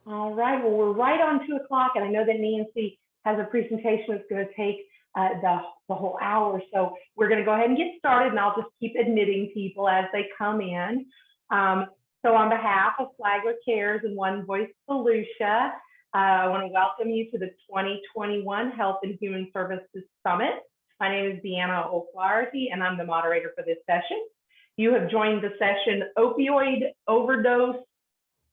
All right, well, we're right on 2 o'clock, and I know that Nancy has a presentation that's going to take the whole hour. So we're going to go ahead and get started, and I'll just keep admitting people as they come in. So on behalf of Flagler Cares and One Voice Volusia, I want to welcome you to the 2021 Health and Human Services Summit. My name is Deanna O'Flaherty, and I'm the moderator for this session. You have joined the session Opioid Overdose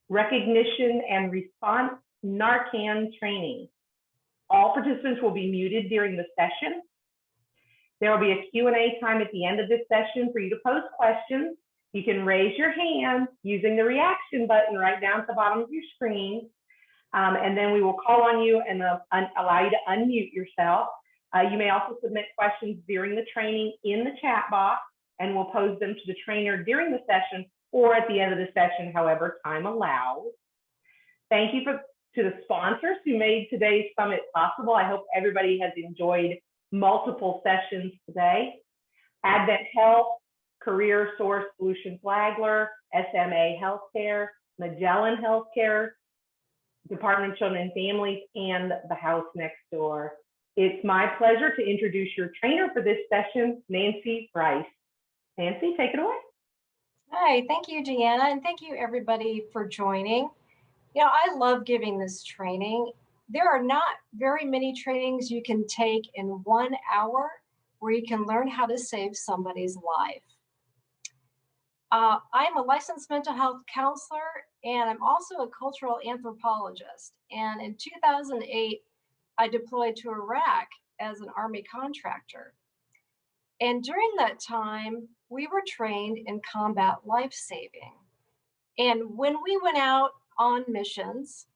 Recognition and Response NARCAN Training. All participants will be muted during the session. There will be a Q&A time at the end of this session for you to pose questions. You can raise your hand using the reaction button right down at the bottom of your screen, and then we will call on you and allow you to unmute yourself. You may also submit questions during the training in the chat box, and we'll pose them to the trainer during the session or at the end of the session, however time allows. Thank you to the sponsors who made today's summit possible. I hope everybody has enjoyed multiple sessions today. Advent Health, Career Source Solutions Flagler, SMA Healthcare, Magellan Healthcare, Department of Children and Families, and the House Next Door. It's my pleasure to introduce your trainer for this session, Nancy Rice. Nancy, take it away. Hi, thank you, Deanna, and thank you everybody for joining. You know, I love giving this training. There are not very many trainings you can take in 1 hour where you can learn how to save somebody's life. I'm a licensed mental health counselor, and I'm also a cultural anthropologist. And in 2008, I deployed to Iraq as an Army contractor. And during that time, we were trained in combat life-saving. And when we went out on missions,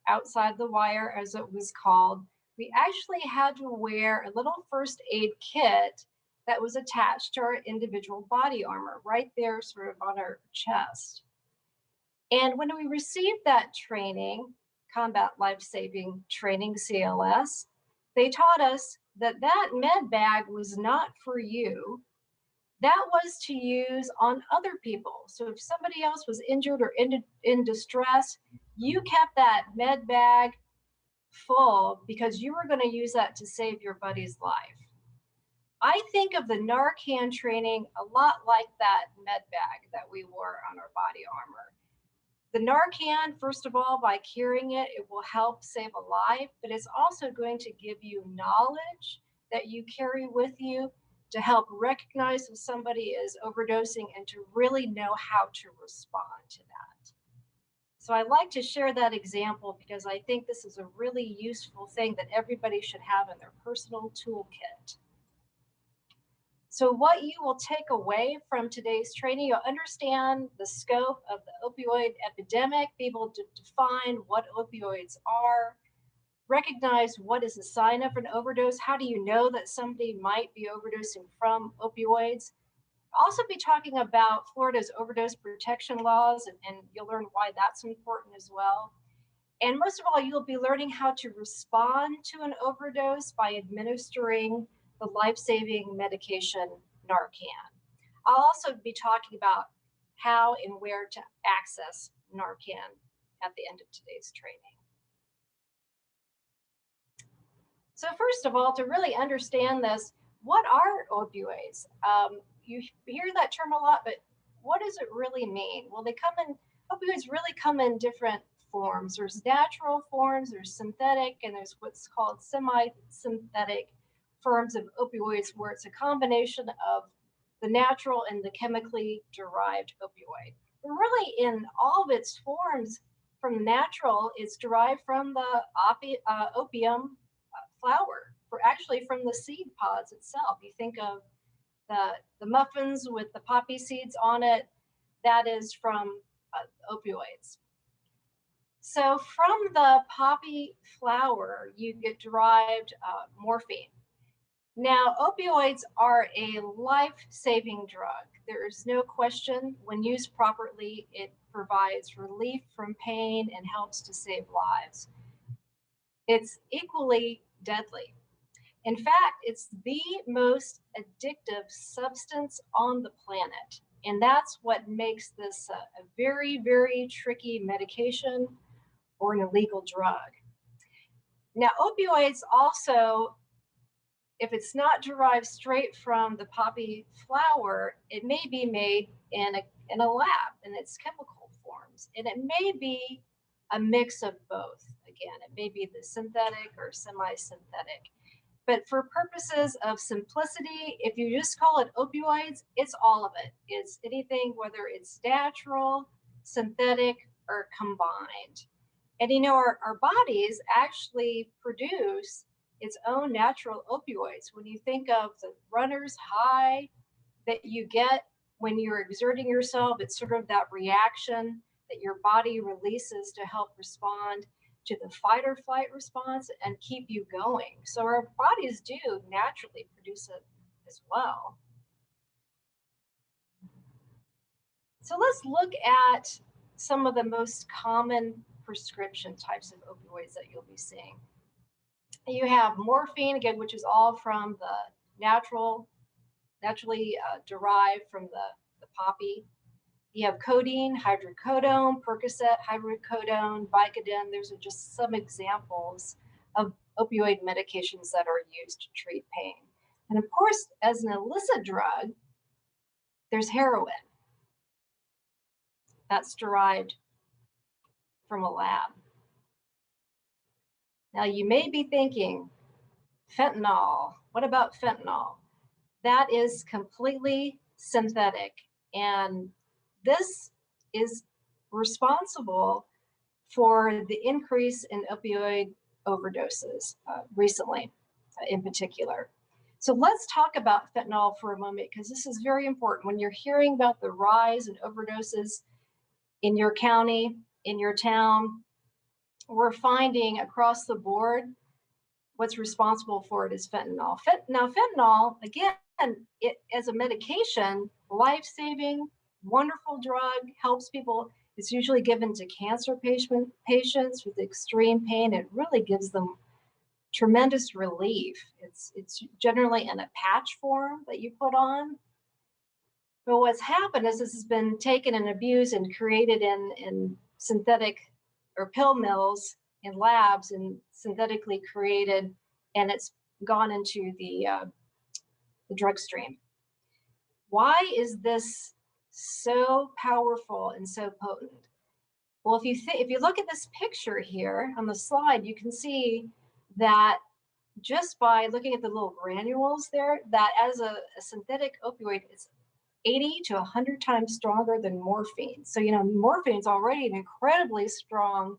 outside the wire as it was called, we actually had to wear a little first aid kit that was attached to our individual body armor, right there sort of on our chest. And when we received that training, combat life-saving training, CLS, they taught us that that med bag was not for you. That was to use on other people. So if somebody else was injured or in distress, you kept that med bag full because you were going to use that to save your buddy's life. I think of the NARCAN training a lot like that med bag that we wore on our body armor. The NARCAN, first of all, by carrying it, it will help save a life, but it's also going to give you knowledge that you carry with you to help recognize if somebody is overdosing and to really know how to respond to that. So I like to share that example because I think this is a really useful thing that everybody should have in their personal toolkit. So what you will take away from today's training, you'll understand the scope of the opioid epidemic, be able to define what opioids are, recognize what is a sign of an overdose, how do you know that somebody might be overdosing from opioids. I'll also be talking about Florida's overdose protection laws, and you'll learn why that's important as well. And most of all, you'll be learning how to respond to an overdose by administering the life-saving medication NARCAN. I'll also be talking about how and where to access NARCAN at the end of today's training. So first of all, to really understand this, what are opioids? You hear that term a lot, but what does it really mean? Well, opioids really come in different forms. There's natural forms, there's synthetic, and there's what's called semi-synthetic forms of opioids, where it's a combination of the natural and the chemically derived opioid. But really, in all of its forms, from natural, it's derived from the opium flower, actually from the seed pods itself. You think of the muffins with the poppy seeds on it, that is from opioids. So from the poppy flower, you get derived morphine. Now, opioids are a life-saving drug. There is no question, when used properly, it provides relief from pain and helps to save lives. It's equally deadly. In fact, it's the most addictive substance on the planet. And that's what makes this a very, very tricky medication. or an illegal drug. Now, opioids also, if it's not derived straight from the poppy flower, it may be made in a lab in its chemical forms. And it may be a mix of both. Again, it may be the synthetic or semi-synthetic. But for purposes of simplicity, if you just call it opioids, it's all of it. It's anything, whether it's natural, synthetic, or combined. And you know, our bodies actually produce its own natural opioids. When you think of the runner's high that you get when you're exerting yourself, it's sort of that reaction that your body releases to help respond to the fight or flight response and keep you going. So our bodies do naturally produce it as well. So let's look at some of the most common prescription types of opioids that you'll be seeing. You have morphine, again, which is all from the naturally derived from the poppy. You have codeine, hydrocodone, Percocet, hydrocodone, Vicodin. Those are just some examples of opioid medications that are used to treat pain. And of course, as an illicit drug, there's heroin. That's derived from a lab. Now, you may be thinking, fentanyl. What about fentanyl? That is completely synthetic. And this is responsible for the increase in opioid overdoses recently, in particular. So let's talk about fentanyl for a moment, because this is very important. When you're hearing about the rise in overdoses in your county, in your town, we're finding across the board what's responsible for it is fentanyl. Now, fentanyl, again, it as a medication, life-saving, wonderful drug, helps people. It's usually given to cancer patients with extreme pain. It really gives them tremendous relief. It's generally in a patch form that you put on. But what's happened is this has been taken and abused and created in synthetic or pill mills in labs and synthetically created, and it's gone into the drug stream. Why is this so powerful and so potent? Well, if you look at this picture here on the slide, you can see that just by looking at the little granules there, that as a synthetic opioid, it's 80 to 100 times stronger than morphine. So, you know, morphine is already an incredibly strong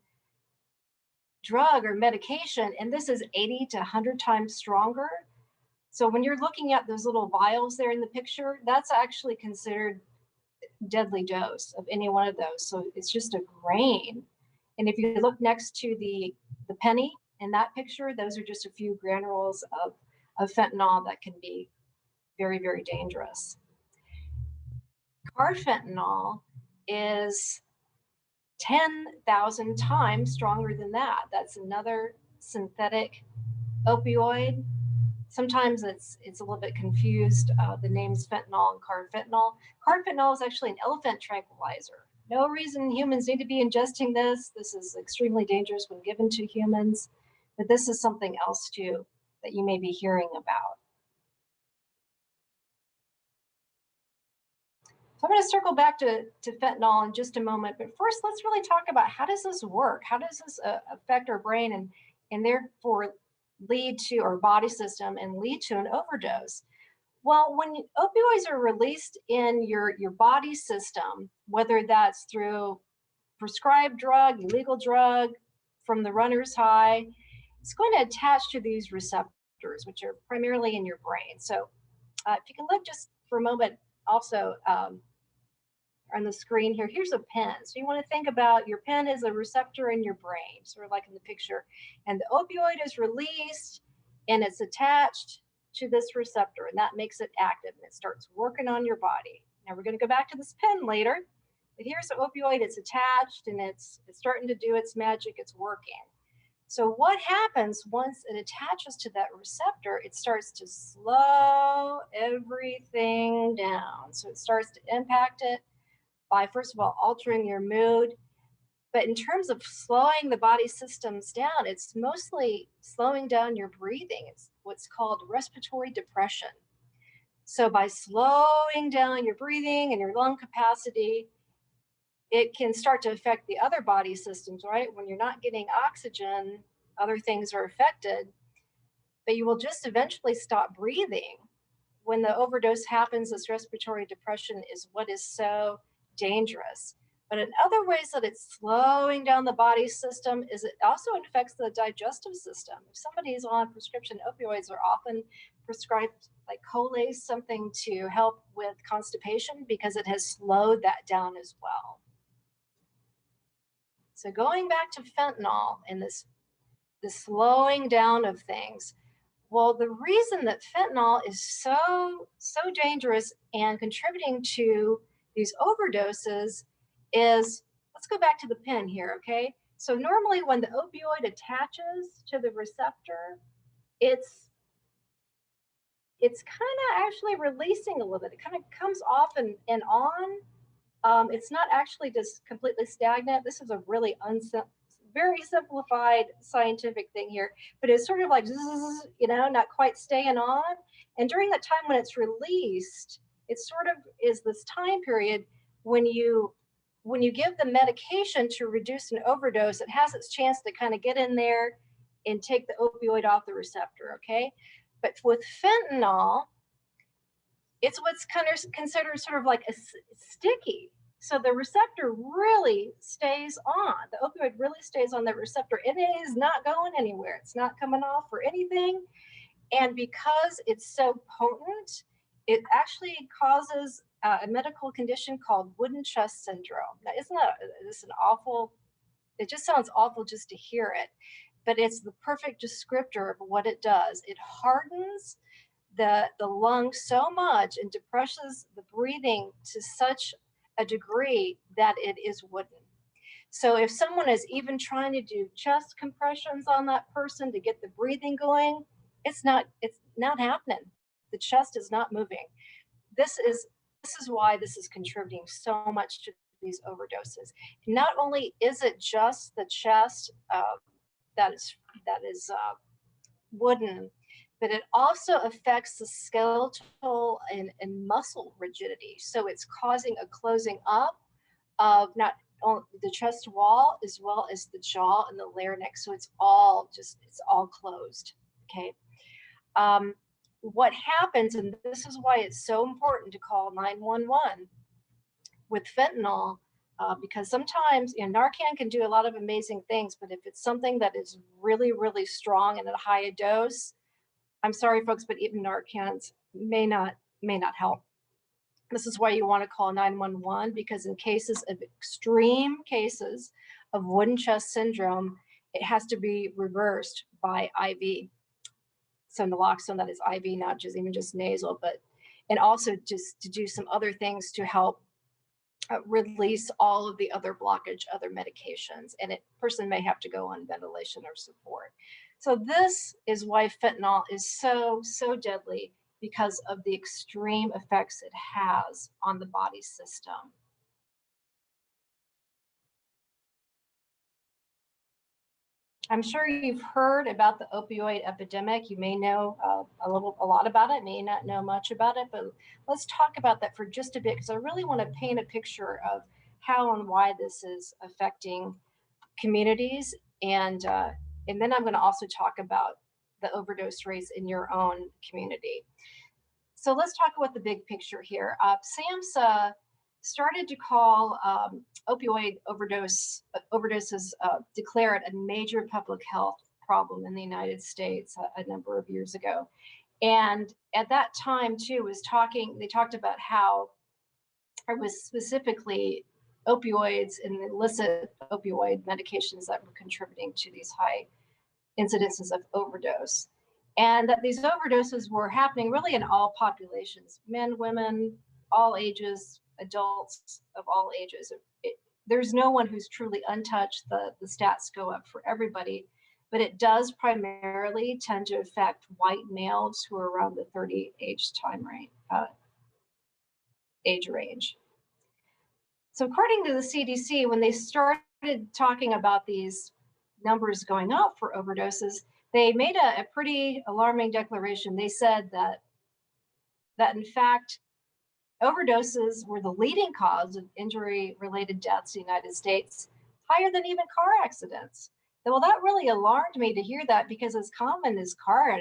drug or medication, and this is 80 to 100 times stronger. So when you're looking at those little vials there in the picture, that's actually considered deadly dose of any one of those. So it's just a grain. And if you look next to the penny in that picture, those are just a few granules of fentanyl that can be very, very dangerous. Carfentanil is 10,000 times stronger than that. That's another synthetic opioid. Sometimes it's a little bit confused, the names fentanyl and carfentanil. Carfentanil is actually an elephant tranquilizer. No reason humans need to be ingesting this. This is extremely dangerous when given to humans, but this is something else too that you may be hearing about. So I'm going to circle back to fentanyl in just a moment, but first let's really talk about how does this work? How does this affect our brain and therefore lead to our body system and lead to an overdose? Well, when opioids are released in your body system, whether that's through prescribed drug, illegal drug, from the runner's high, it's going to attach to these receptors, which are primarily in your brain. So if you can look just for a moment also on the screen here, here's a pen. So you want to think about your pen as a receptor in your brain, sort of like in the picture. And the opioid is released and it's attached to this receptor, and that makes it active and it starts working on your body. Now we're going to go back to this pen later, but here's the opioid. It's attached and it's starting to do its magic. It's working. So what happens once it attaches to that receptor, it starts to slow everything down. So it starts to impact it by, first of all, altering your mood, But in terms of slowing the body systems down, it's mostly slowing down your breathing. It's what's called respiratory depression. So by slowing down your breathing and your lung capacity, it can start to affect the other body systems, right? When you're not getting oxygen, other things are affected, but you will just eventually stop breathing. When the overdose happens, this respiratory depression is what is so dangerous. But in other ways that it's slowing down the body system is it also affects the digestive system. If somebody is on prescription opioids, are often prescribed like Colace, something to help with constipation, because it has slowed that down as well. So going back to fentanyl and the slowing down of things, well, the reason that fentanyl is so dangerous and contributing to these overdoses is, let's go back to the pen here, okay? So normally when the opioid attaches to the receptor, it's kind of actually releasing a little bit. It kind of comes off and on. It's not actually just completely stagnant. This is a really very simplified scientific thing here, but it's sort of like, you know, not quite staying on. And during that time when it's released, it sort of is this time period when you give the medication to reduce an overdose, it has its chance to kind of get in there and take the opioid off the receptor, okay? But with fentanyl, it's what's kind of considered sort of like a sticky. So the receptor really stays on. The opioid really stays on the receptor. It is not going anywhere. It's not coming off or anything. And because it's so potent, it actually causes a medical condition called wooden chest syndrome. Now, isn't that this an awful? It just sounds awful just to hear it, but it's the perfect descriptor of what it does. It hardens the lung so much and depresses the breathing to such a degree that it is wooden. So if someone is even trying to do chest compressions on that person to get the breathing going, it's not happening. The chest is not moving. This is why this is contributing so much to these overdoses. Not only is it just the chest that is wooden, but it also affects the skeletal and muscle rigidity. So it's causing a closing up of not only the chest wall as well as the jaw and the larynx. So it's all closed, okay? What happens, and this is why it's so important to call 911 with fentanyl, because sometimes, you know, NARCAN can do a lot of amazing things, but if it's something that is really, really strong and at a high dose, I'm sorry, folks, but even NARCANs may not help. This is why you want to call 911, because in cases of extreme cases of wooden chest syndrome, it has to be reversed by IV. So naloxone, that is IV, not just even just nasal, and also just to do some other things to help release all of the other blockage, other medications, and a person may have to go on ventilation or support. So this is why fentanyl is so deadly, because of the extreme effects it has on the body system. I'm sure you've heard about the opioid epidemic. You may know a lot about it, may not know much about it, but let's talk about that for just a bit, because I really want to paint a picture of how and why this is affecting communities. And then I'm going to also talk about the overdose rates in your own community. So let's talk about the big picture here. SAMHSA started to call opioid overdoses declared a major public health problem in the United States a number of years ago. And at that time too they talked about how it was specifically opioids and illicit opioid medications that were contributing to these high incidences of overdose. And that these overdoses were happening really in all populations, men, women, all ages, adults of all ages. There's no one who's truly untouched. The stats go up for everybody, but it does primarily tend to affect white males who are around the 30 age range. So according to the CDC, when they started talking about these numbers going up for overdoses, they made a pretty alarming declaration. They said that in fact, overdoses were the leading cause of injury-related deaths in the United States, higher than even car accidents. Well, that really alarmed me to hear that, because as common as car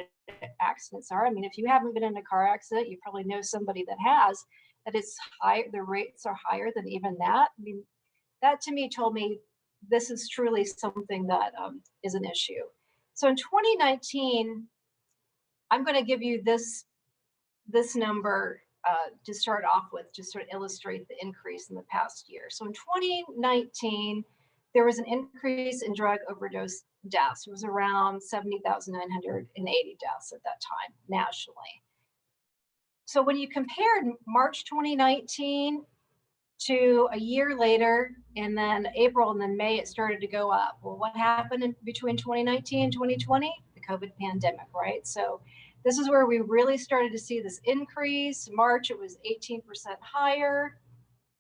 accidents are, I mean, if you haven't been in a car accident, you probably know somebody that has, that it's high, the rates are higher than even that. I mean, that to me told me this is truly something that is an issue. So in 2019, I'm going to give you this number to start off with, just sort of illustrate the increase in the past year. So in 2019, there was an increase in drug overdose deaths. It was around 70,980 deaths at that time nationally. So when you compared March 2019 to a year later, and then April and then May, it started to go up. Well, what happened between 2019 and 2020? The COVID pandemic, right? So this is where we really started to see this increase. March, it was 18% higher.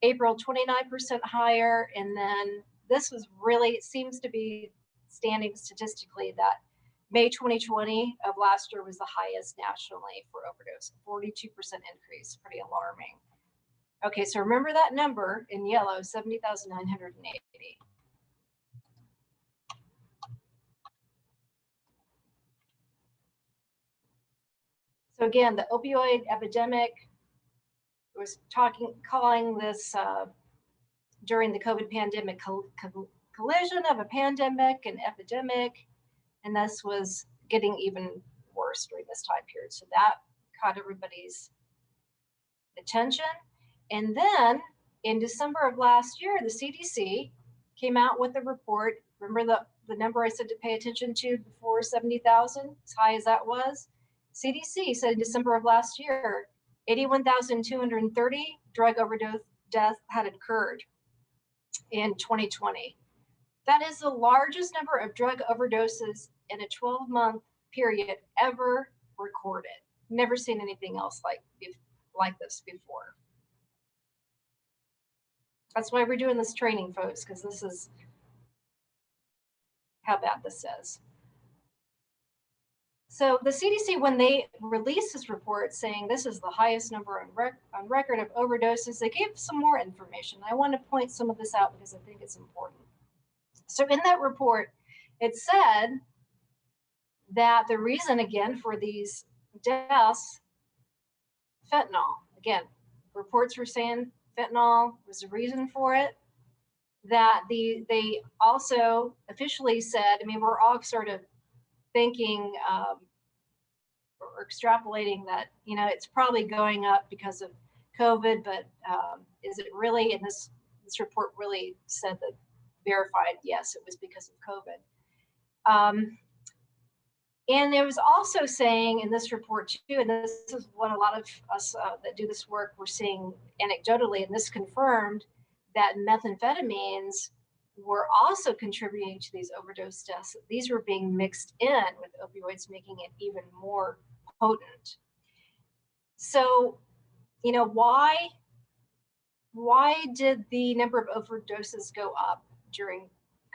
April, 29% higher. And then this was really, it seems to be standing statistically that May 2020 of last year was the highest nationally for overdose, 42% increase, pretty alarming. Okay, so remember that number in yellow, 70,980. So again, the opioid epidemic was calling this during the COVID pandemic collision of a pandemic and epidemic, and this was getting even worse during this time period. So that caught everybody's attention. And then in December of last year, the CDC came out with a report. Remember the number I said to pay attention to before, 70,000, as high as that was? CDC said in December of last year, 81,230 drug overdose deaths had occurred in 2020. That is the largest number of drug overdoses in a 12-month period ever recorded. Never seen anything else like this before. That's why we're doing this training, folks, because this is how bad this is. So the CDC, when they released this report saying this is the highest number on record of overdoses, they gave some more information. I want to point some of this out because I think it's important. So in that report, it said that the reason, again, for these deaths, fentanyl. Again, reports were saying fentanyl was the reason for it. That they also officially said, I mean, we're all sort of thinking or extrapolating that, you know, it's probably going up because of COVID, but is it really? And this report really said that, verified, yes, it was because of COVID. And it was also saying in this report too, and this is what a lot of us that do this work, we're seeing anecdotally, and this confirmed that methamphetamines were also contributing to these overdose deaths. These were being mixed in with opioids, making it even more potent. So, you know, why did the number of overdoses go up during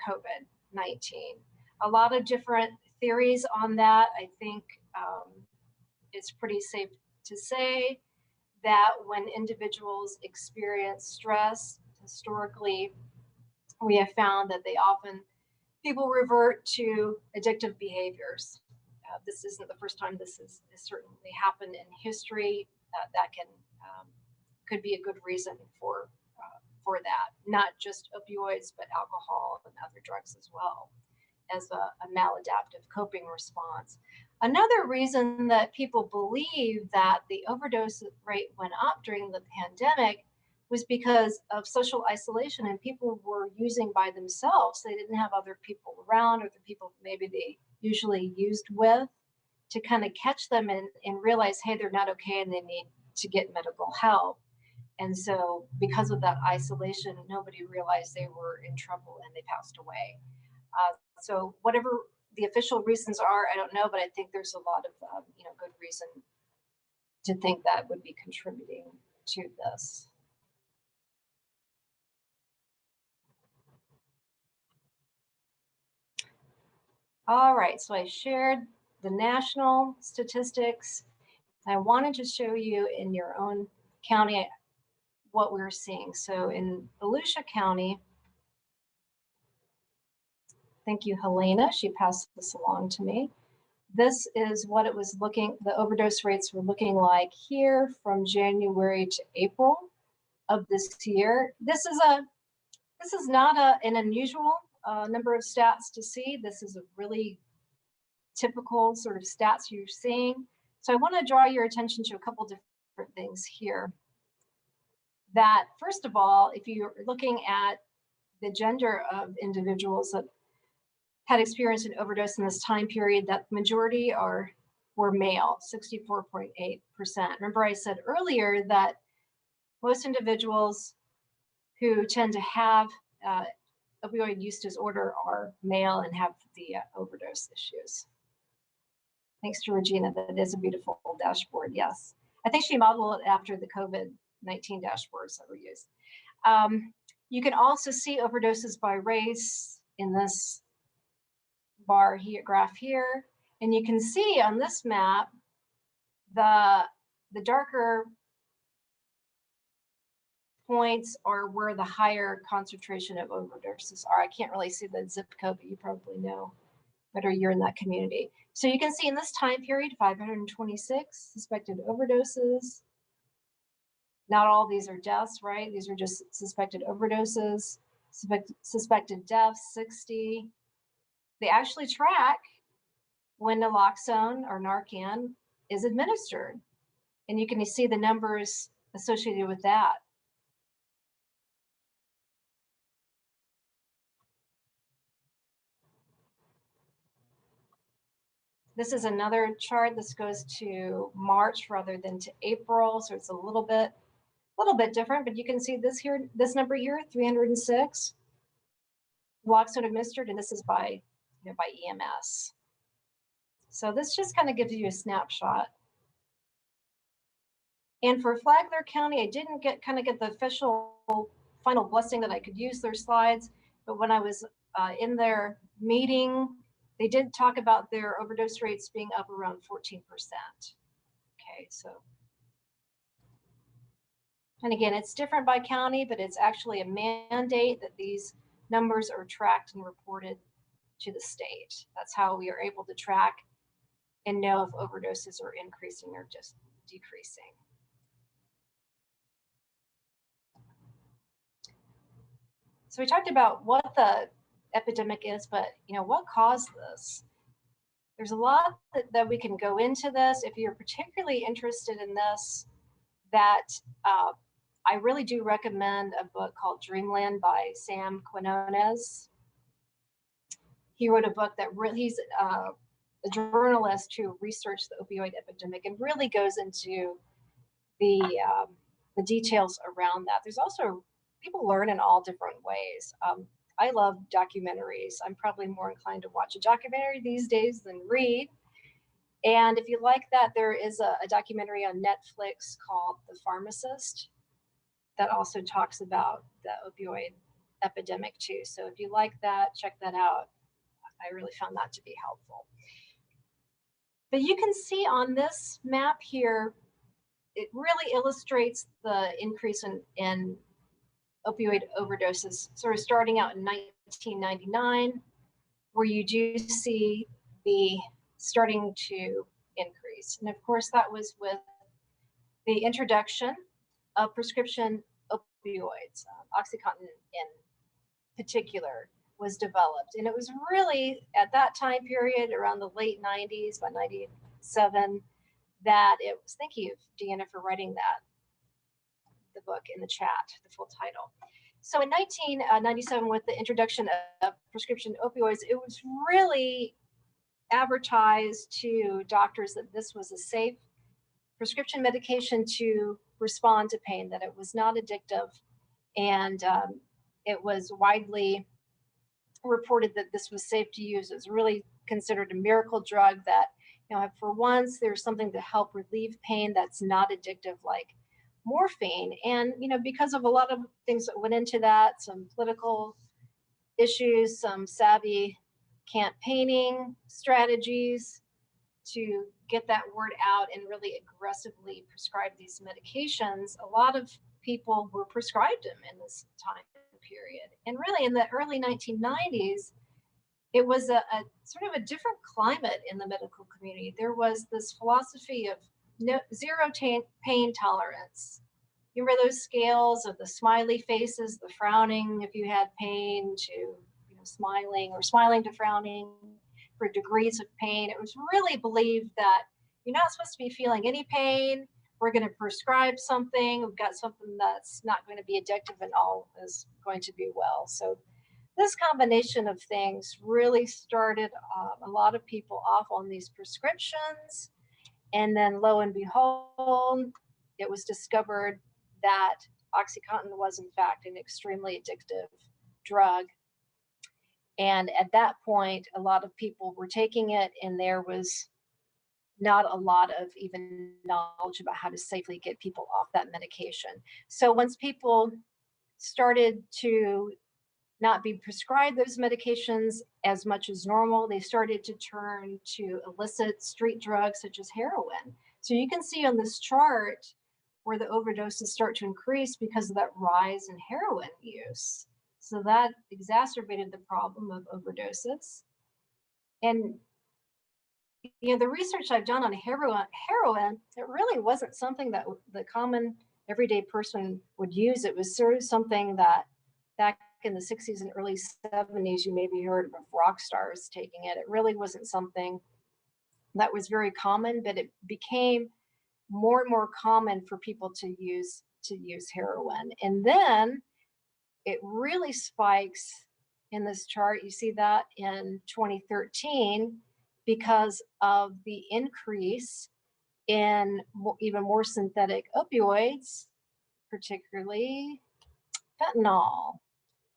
COVID-19? A lot of different theories on that. I think it's pretty safe to say that when individuals experience stress, historically, we have found that people revert to addictive behaviors. This isn't the first time this has certainly happened in history. That could be a good reason for that. Not just opioids, but alcohol and other drugs as well, as a maladaptive coping response. Another reason that people believe that the overdose rate went up during the pandemic was because of social isolation, and people were using by themselves. They didn't have other people around, or the people maybe they usually used with, to kind of catch them and realize, hey, they're not okay and they need to get medical help. And so because of that isolation, nobody realized they were in trouble and they passed away. So whatever the official reasons are, I don't know, but I think there's a lot of good reason to think that would be contributing to this. All right, so I shared the national statistics. I wanted to show you in your own county what we're seeing. So in Volusia County, thank you, Helena. She passed this along to me. This is what it was the overdose rates were looking like here from January to April of this year. This is not an unusual number of stats to see. This is a really typical sort of stats you're seeing. So I want to draw your attention to a couple different things here. That first of all, if you're looking at the gender of individuals that had experienced an overdose in this time period, that majority were male, 64.8%. Remember I said earlier that most individuals who tend to have opioid use disorder are male and have the overdose issues. Thanks to Regina, that is a beautiful dashboard, yes. I think she modeled it after the COVID-19 dashboards that were used. You can also see overdoses by race in this bar here, graph here. And you can see on this map, the darker points are where the higher concentration of overdoses are. I can't really see the zip code, but you probably know better, you're in that community. So you can see in this time period, 526 suspected overdoses. Not all these are deaths, right? These are just suspected overdoses. Suspected deaths, 60. They actually track when naloxone or NARCAN is administered. And you can see the numbers associated with that. This is another chart. This goes to March rather than to April. So it's a little bit different, but you can see this here, this number here, 306 naloxone administered, and this is by EMS. So this just kind of gives you a snapshot. And for Flagler County, I didn't get the official final blessing that I could use their slides, but when I was in their meeting, they did talk about their overdose rates being up around 14%. Okay, so, and again, it's different by county, but it's actually a mandate that these numbers are tracked and reported to the state. That's how we are able to track and know if overdoses are increasing or just decreasing. So we talked about what the epidemic is, but what caused this? There's a lot that we can go into this. If you're particularly interested in this, that I really do recommend a book called Dreamland by Sam Quinones. He wrote a book that he's a journalist who researched the opioid epidemic and really goes into the details around that. There's also, people learn in all different ways. I love documentaries. I'm probably more inclined to watch a documentary these days than read. And if you like that, there is a documentary on Netflix called The Pharmacist that also talks about the opioid epidemic too. So if you like that, check that out. I really found that to be helpful. But you can see on this map here, it really illustrates the increase in opioid overdoses, sort of starting out in 1999, where you do see the starting to increase. And of course, that was with the introduction of prescription opioids. OxyContin in particular was developed. And it was really at that time period, around the late 90s, by 97, that it was, thank you, Deanna, for writing that, the book in the chat, the full title. So in 1997, with the introduction of prescription opioids, it was really advertised to doctors that this was a safe prescription medication to respond to pain, that it was not addictive, and it was widely reported that this was safe to use. It was really considered a miracle drug that, for once, there's something to help relieve pain that's not addictive like morphine. And, because of a lot of things that went into that, some political issues, some savvy campaigning strategies to get that word out and really aggressively prescribe these medications, a lot of people were prescribed them in this time period. And really in the early 1990s, it was a sort of a different climate in the medical community. There was this philosophy of zero pain tolerance. You remember those scales of the smiley faces, the frowning if you had pain, to smiling, or smiling to frowning for degrees of pain. It was really believed that you're not supposed to be feeling any pain. We're going to prescribe something. We've got something that's not going to be addictive and all is going to be well. So this combination of things really started a lot of people off on these prescriptions. And then lo and behold, it was discovered that OxyContin was in fact an extremely addictive drug. And at that point, a lot of people were taking it, and there was not a lot of even knowledge about how to safely get people off that medication. So once people started to not be prescribed those medications as much as normal, they started to turn to illicit street drugs such as heroin. So you can see on this chart where the overdoses start to increase because of that rise in heroin use. So that exacerbated the problem of overdoses. And the research I've done on heroin, it really wasn't something that the common everyday person would use. It was sort of something that back in the 60s and early 70s, you maybe heard of rock stars taking it. It really wasn't something that was very common, but it became more and more common for people to use heroin. And then it really spikes in this chart. You see that in 2013 because of the increase in even more synthetic opioids, particularly fentanyl.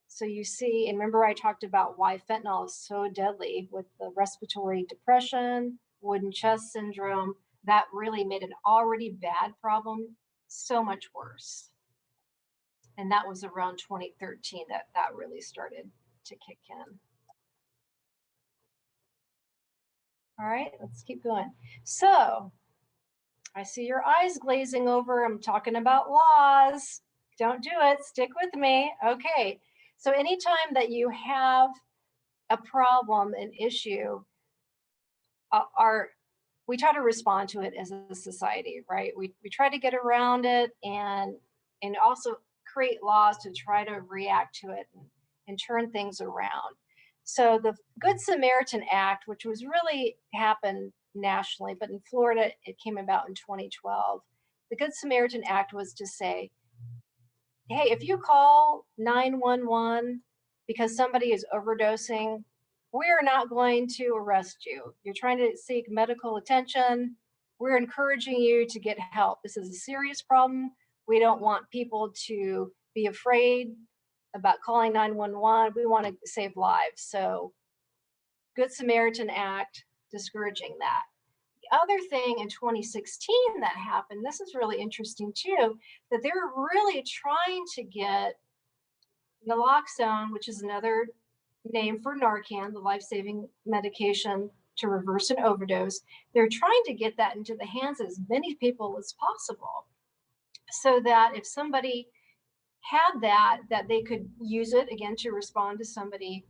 So you see, and remember I talked about why fentanyl is so deadly with the respiratory depression, wooden chest syndrome. That really made an already bad problem so much worse. And that was around 2013 that really started to kick in. All right, let's keep going. So I see your eyes glazing over. I'm talking about laws. Don't do it. Stick with me. Okay. So anytime that you have a problem, an issue, we try to respond to it as a society, right? We try to get around it and also create laws to try to react to it and turn things around. So the Good Samaritan Act, which was really happened nationally, but in Florida, it came about in 2012. The Good Samaritan Act was to say, hey, if you call 911 because somebody is overdosing, we're not going to arrest you. You're trying to seek medical attention. We're encouraging you to get help. This is a serious problem. We don't want people to be afraid about calling 911. We want to save lives. So Good Samaritan Act, discouraging that. The other thing in 2016 that happened, this is really interesting too, that they were really trying to get Naloxone, which is another name for NARCAN, the life-saving medication to reverse an overdose. They're trying to get that into the hands of as many people as possible so that if somebody had that they could use it again to respond to somebody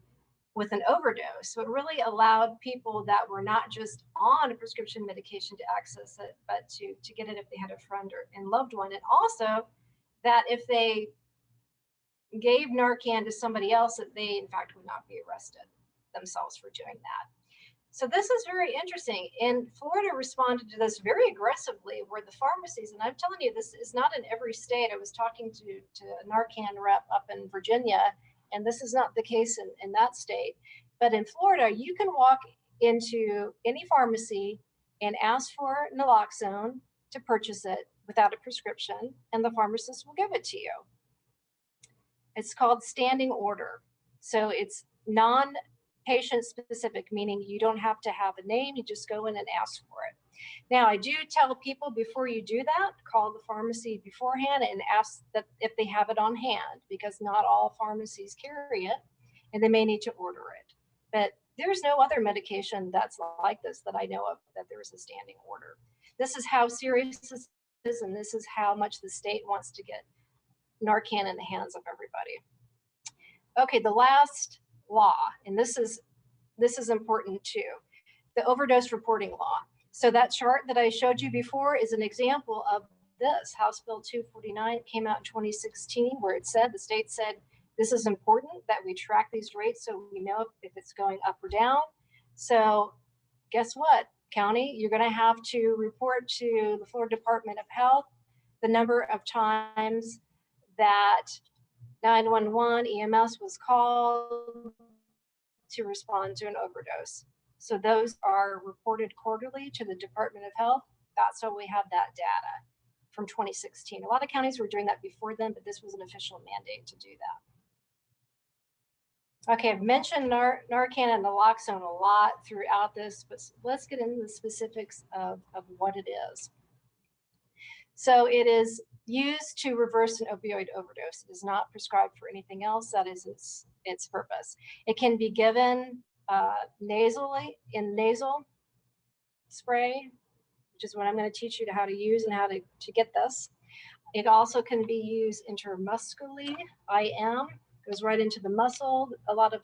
with an overdose. So it really allowed people that were not just on a prescription medication to access it, but to get it if they had a friend and loved one. And also that if they gave NARCAN to somebody else, that they in fact would not be arrested themselves for doing that. So this is very interesting. And Florida responded to this very aggressively, where the pharmacies, and I'm telling you, this is not in every state. I was talking to a NARCAN rep up in Virginia, and this is not the case in that state. But in Florida, you can walk into any pharmacy and ask for Naloxone to purchase it without a prescription, and the pharmacist will give it to you. It's called standing order. So it's non-patient specific, meaning you don't have to have a name, you just go in and ask for it. Now, I do tell people before you do that, call the pharmacy beforehand and ask that if they have it on hand, because not all pharmacies carry it and they may need to order it. But There's no other medication that's like this that I know of that there is a standing order. This is how serious this is, and this is how much the state wants to get NARCAN in the hands of everybody. Okay, the last law, and this is important too, the overdose reporting law. So that chart that I showed you before is an example of this. House Bill 249 came out in 2016, where it said, the state said, this is important that we track these rates so we know if it's going up or down. So guess what, county? You're going to have to report to the Florida Department of Health the number of times that 911 EMS was called to respond to an overdose. So those are reported quarterly to the Department of Health. That's how we have that data from 2016. A lot of counties were doing that before then, but this was an official mandate to do that. Okay, I've mentioned NARCAN and Naloxone a lot throughout this, but let's get into the specifics of what it is. So it is used to reverse an opioid overdose. It is not prescribed for anything else. That is its purpose. It can be given nasally, in nasal spray, which is what I'm going to teach you how to use and how to get this. It also can be used intramuscularly, IM, goes right into the muscle. A lot of,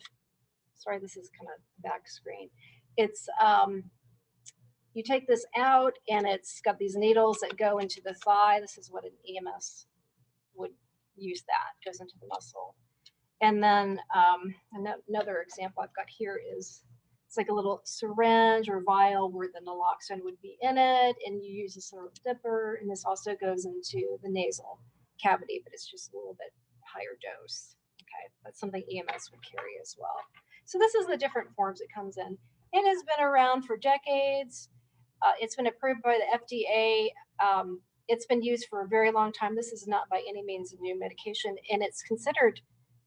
sorry, this is kind of back screen. It's, you take this out and it's got these needles that go into the thigh. This is what an EMS would use, that goes into the muscle. And then another example I've got here is, it's like a little syringe or vial where the naloxone would be in it, and you use a sort of dipper, and this also goes into the nasal cavity, but it's just a little bit higher dose. Okay, that's something EMS would carry as well. So this is the different forms it comes in. It has been around for decades. It's been approved by the FDA. It's been used for a very long time. This is not by any means a new medication, and it's considered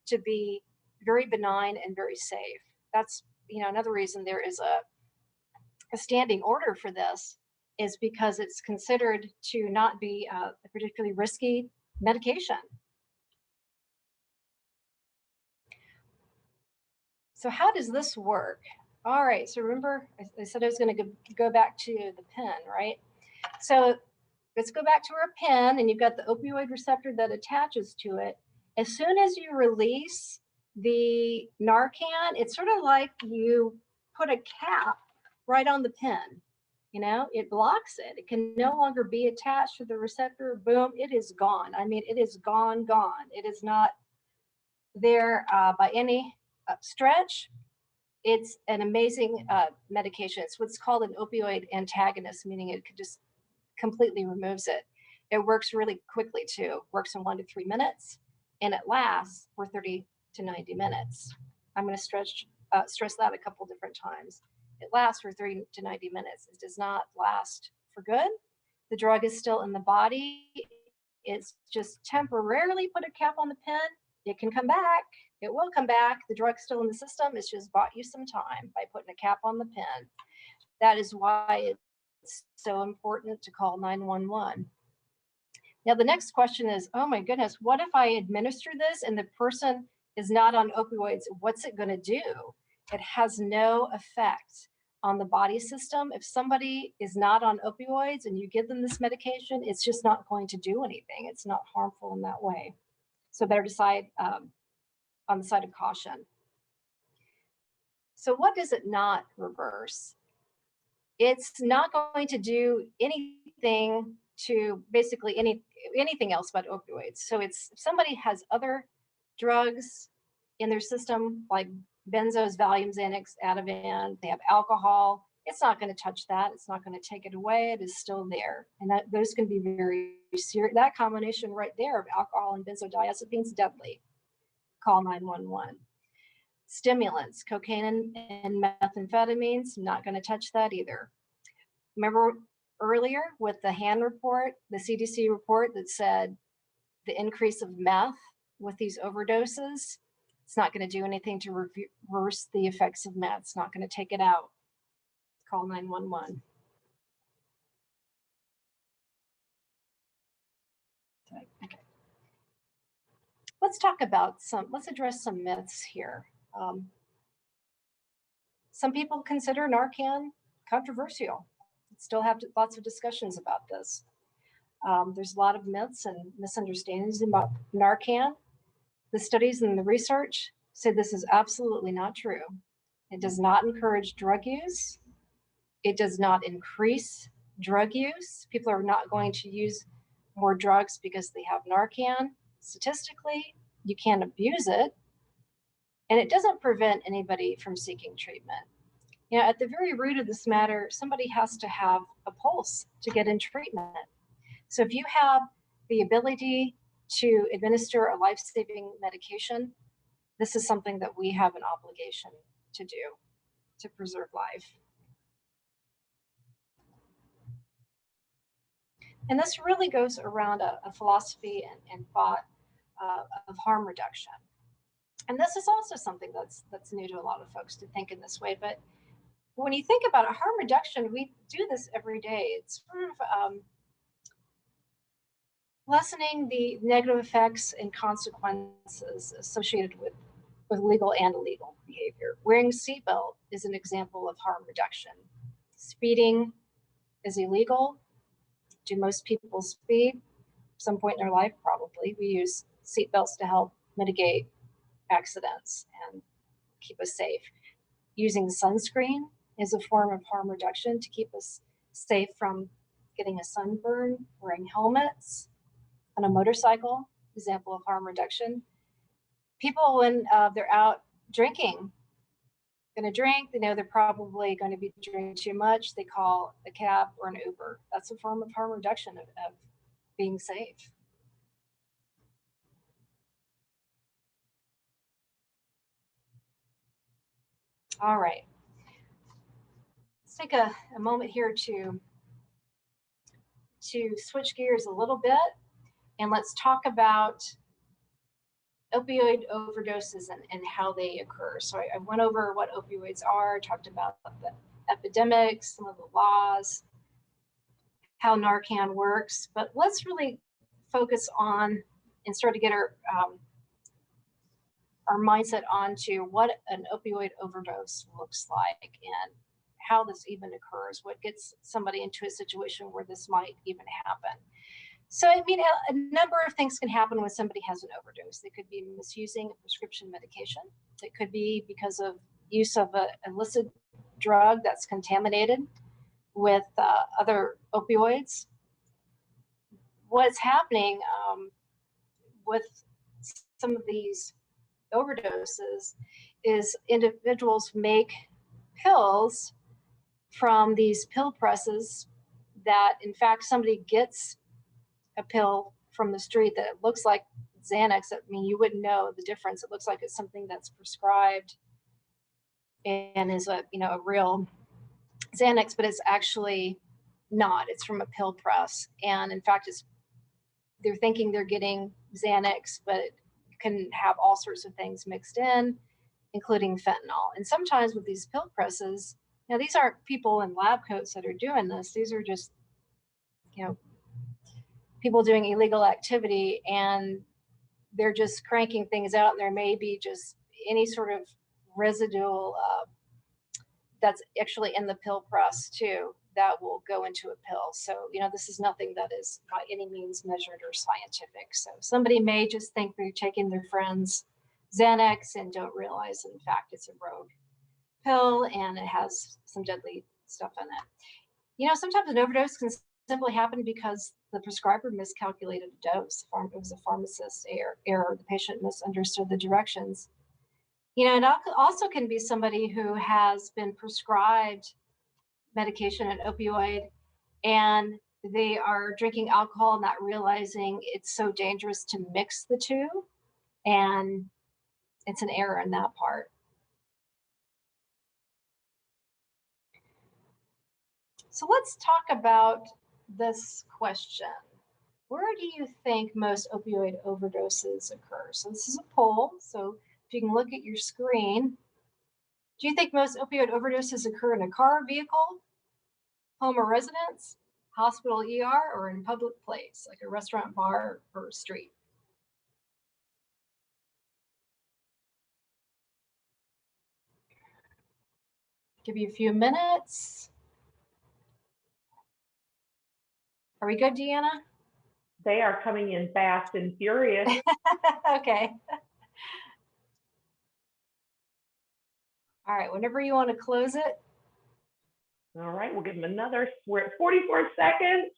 to be very benign and very safe. That's, you know, another reason there is a standing order for this is because it's considered to not be a particularly risky medication. So how does this work? All right, so remember I said I was going to go back to the pen, right? So let's go back to our pen, and you've got the opioid receptor that attaches to it. As soon as you release the NARCAN, it's sort of like you put a cap right on the pen. You know, it blocks it. It can no longer be attached to the receptor. Boom, it is gone. I mean, it is gone. It is not there by any stretch. It's an amazing medication. It's what's called an opioid antagonist, meaning it could just completely removes it. It works really quickly too. Works in 1 to 3 minutes, and it lasts for 30 to 90 minutes. I'm going to stress that a couple different times. It lasts for 30 to 90 minutes. It does not last for good. The drug is still in the body. It's just temporarily put a cap on the pen. It can come back. It will come back. The drug's still in the system. It's just bought you some time by putting a cap on the pen. That is why it's so important to call 911. Now, the next question is, oh my goodness, what if I administer this and the person is not on opioids? What's it going to do? It has no effect on the body system. If somebody is not on opioids and you give them this medication, it's just not going to do anything. It's not harmful in that way. So better decide on the side of caution. So what does it not reverse? It's not going to do anything to basically anything else but opioids. So it's, if somebody has other drugs in their system, like benzos, Valium, Xanax, Ativan, they have alcohol, it's not going to touch that. It's not going to take it away. It is still there. And those can be very serious. That combination right there of alcohol and benzodiazepines is deadly. Call 911. Stimulants, cocaine and methamphetamines, not going to touch that either. Remember earlier with the hand report, the CDC report that said the increase of meth with these overdoses, it's not going to do anything to reverse the effects of meth. It's not going to take it out. Call 911. Okay. Let's address some myths here. Some people consider NARCAN controversial. Still have lots of discussions about this. There's a lot of myths and misunderstandings about NARCAN. The studies and the research say this is absolutely not true. It does not encourage drug use. It does not increase drug use. People are not going to use more drugs because they have NARCAN. Statistically, you can't abuse it. And it doesn't prevent anybody from seeking treatment. You know, at the very root of this matter, somebody has to have a pulse to get in treatment. So if you have the ability to administer a life-saving medication, this is something that we have an obligation to do to preserve life. And this really goes around a philosophy and thought of harm reduction. And this is also something that's new to a lot of folks to think in this way. But when you think about it, harm reduction, we do this every day. It's sort of lessening the negative effects and consequences associated with legal and illegal behavior. Wearing a seatbelt is an example of harm reduction. Speeding is illegal. Do most people speed? At some point in their life, probably. We use seatbelts to help mitigate accidents and keep us safe. Using sunscreen is a form of harm reduction to keep us safe from getting a sunburn. Wearing helmets on a motorcycle, example of harm reduction. People, when they're out drinking, going to drink, they know they're probably going to be drinking too much, they call a cab or an Uber. That's a form of harm reduction of being safe. All right. Let's take a moment here to switch gears a little bit, and let's talk about opioid overdoses and how they occur. So I went over what opioids are, talked about the epidemic, some of the laws, how NARCAN works, but let's really focus on and start to get our mindset onto what an opioid overdose looks like and how this even occurs, what gets somebody into a situation where this might even happen. So, I mean, a number of things can happen when somebody has an overdose. They could be misusing a prescription medication. It could be because of use of an illicit drug that's contaminated with other opioids. What's happening with some of these overdoses is individuals make pills from these pill presses that, in fact, somebody gets a pill from the street that looks like Xanax. I mean, you wouldn't know the difference. It looks like it's something that's prescribed and is a real Xanax, but it's actually not. It's from a pill press, and in fact, they're thinking they're getting Xanax, but it can have all sorts of things mixed in, including fentanyl. And sometimes with these pill presses, now these aren't people in lab coats that are doing this. These are just, people doing illegal activity, and they're just cranking things out, and there may be just any sort of residual that's actually in the pill press too that will go into a pill. So, this is nothing that is by any means measured or scientific. So somebody may just think they're taking their friend's Xanax and don't realize, in fact, it's a rogue pill and it has some deadly stuff in it. Sometimes an overdose can simply happen because the prescriber miscalculated a dose. It was a pharmacist error. The patient misunderstood the directions. It also can be somebody who has been prescribed medication, an opioid, and they are drinking alcohol, not realizing it's so dangerous to mix the two, and it's an error in that part. So let's talk about this question. Where do you think most opioid overdoses occur? So this is a poll. So if you can look at your screen, do you think most opioid overdoses occur in a car, vehicle, home or residence, hospital, ER, or in a public place, like a restaurant, bar, or a street? Give you a few minutes. Are we good, Deanna? They are coming in fast and furious. Okay. All right, whenever you want to close it. All right, we'll give them another. We're at 44 seconds.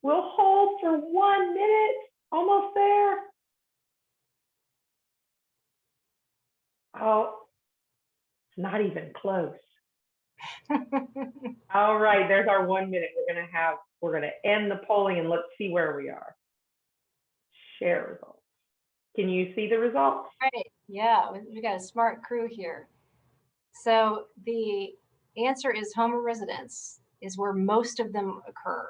We'll hold for 1 minute. Almost there. Oh, it's not even close. All right, there's our 1 minute. We're gonna end the polling and let's see where we are. Share results. Can you see the results? Right. Yeah, we got a smart crew here. So the answer is home or residence is where most of them occur.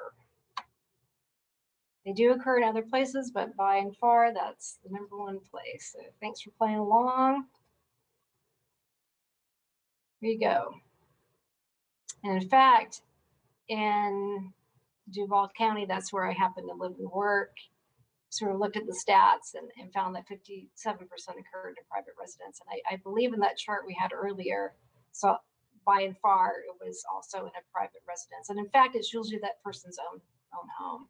They do occur in other places, but by and far, that's the #1 place. So thanks for playing along. Here you go. And in fact, in Duval County, that's where I happen to live and work. Sort of looked at the stats and found that 57% occurred in private residence. And I believe in that chart we had earlier. So by and far, it was also in a private residence. And in fact, it's usually that person's own home.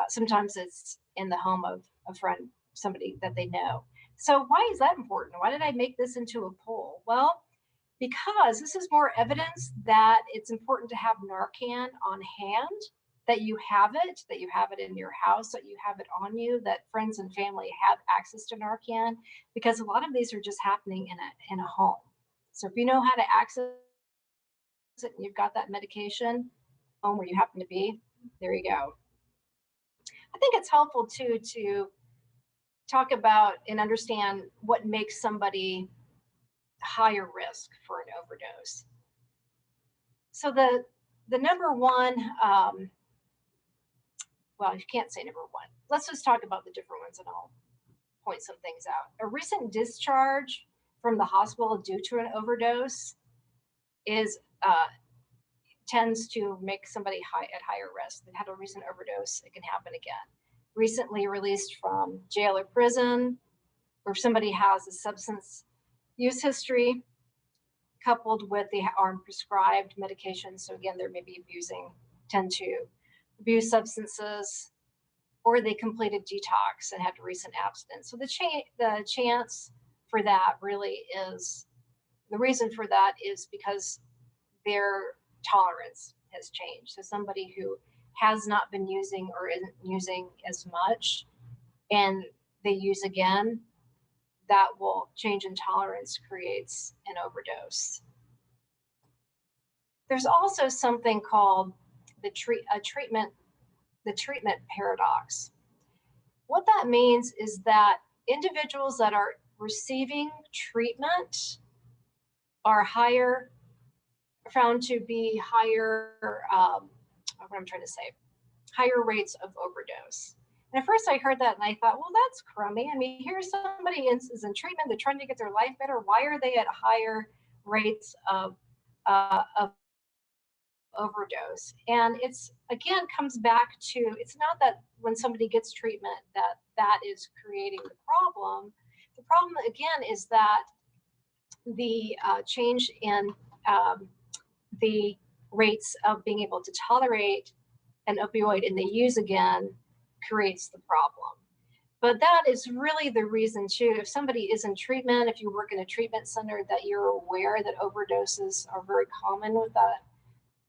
Sometimes it's in the home of a friend, somebody that they know. So why is that important? Why did I make this into a poll? Well, because this is more evidence that it's important to have NARCAN on hand, that you have it in your house, that you have it on you, that friends and family have access to NARCAN, because a lot of these are just happening in a home. So if you know how to access it and you've got that medication home where you happen to be, there you go. I think it's helpful too to talk about and understand what makes somebody higher risk for an overdose. So the #1, well, you can't say #1. Let's just talk about the different ones and I'll point some things out. A recent discharge from the hospital due to an overdose tends to make somebody at higher risk. They had a recent overdose, it can happen again. Recently released from jail or prison, or if somebody has a substance use history coupled with the prescribed medication. So again, they may be tend to abuse substances, or they completed detox and had a recent abstinence. So the chance for that really is, the reason for that is because their tolerance has changed. So somebody who has not been using or isn't using as much and they use again, that will change in tolerance creates an overdose. There's also something called the treatment paradox. What that means is that individuals that are receiving treatment are found to be higher, what I'm trying to say, higher rates of overdose. And at first I heard that and I thought, well, that's crummy. I mean, here's somebody is in treatment, they're trying to get their life better. Why are they at higher rates of overdose? And it's, again, comes back to, it's not that when somebody gets treatment that is creating the problem. The problem, again, is that the change in the rates of being able to tolerate an opioid and they use again creates the problem. But that is really the reason too. If somebody is in treatment, if you work in a treatment center, that you're aware that overdoses are very common with that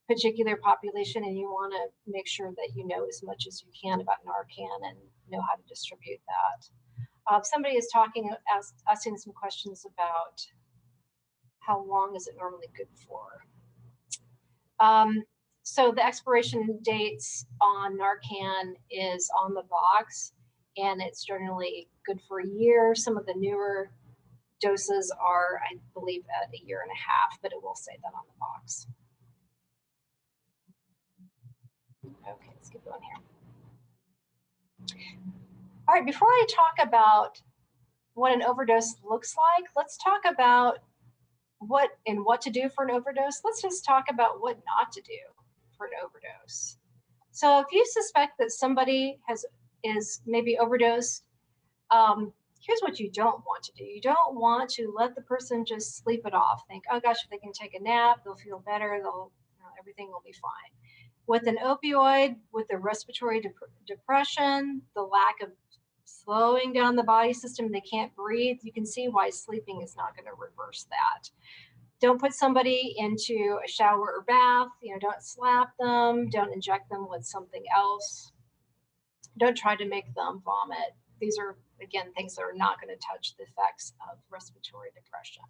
particular population, and you want to make sure that you know as much as you can about NARCAN and know how to distribute that. Somebody is asking some questions about how long is it normally good for. So the expiration dates on NARCAN is on the box, and it's generally good for a year. Some of the newer doses are, I believe, at 1.5 years, but it will say that on the box. Okay, let's keep going here. All right, before I talk about what an overdose looks like, let's talk about what to do for an overdose. Let's just talk about what not to do for an overdose. So if you suspect that somebody is maybe overdosed, Here's what you don't want to do. You don't want to let the person just sleep it off. Think, oh gosh, if they can take a nap, they'll feel better. Everything will be fine. With an opioid, with the respiratory depression, the lack of slowing down the body system, they can't breathe. You can see why sleeping is not going to reverse that. Don't put somebody into a shower or bath. Don't slap them. Don't inject them with something else. Don't try to make them vomit. These are, again, things that are not going to touch the effects of respiratory depression.